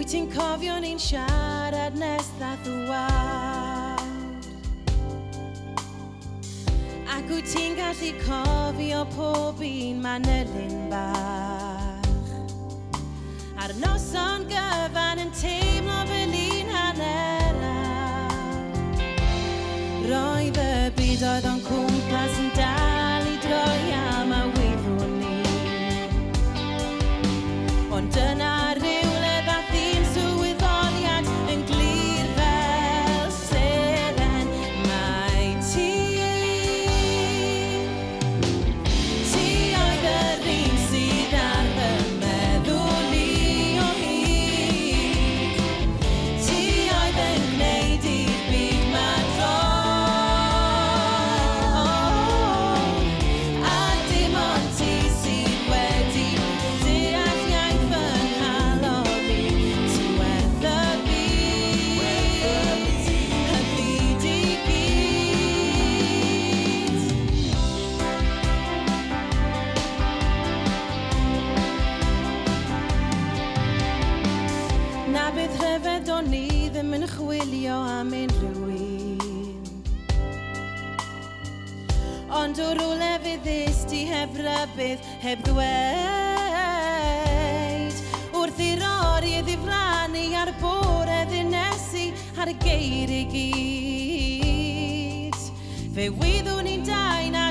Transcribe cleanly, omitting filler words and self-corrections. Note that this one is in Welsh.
Wyt ti'n cofio ni'n siarad nes ddath y wawr? Ac wyt ti'n gallu cofio pob un manylun bach? A'r noson gyfan yn teimlo fel un hanner awr. Roedd y byd oedd o'n cwmpas yn dal i droi am a wyddwn ni. Ond dyna rywle ddath un swyddoliad yn glir fel seren. Mai ti oedd yr un sydd ar fy meddwl i o hyd. Ti oedd yn gwneud i'r byd ma droi. A dim ond ti sydd wedi deall iaith fy nghalon i. Ti wedd y byd i gyd. Na bydd rhyfedd o'n ni ddim yn chwilio am unrhyw un. Ond o rwle fyddys di heb rybydd, heb ddweud. Wrth i'r oriau ddiflannu ar bore ddinesu ar y geir i gyd. Fe wyddwn ni'n dau na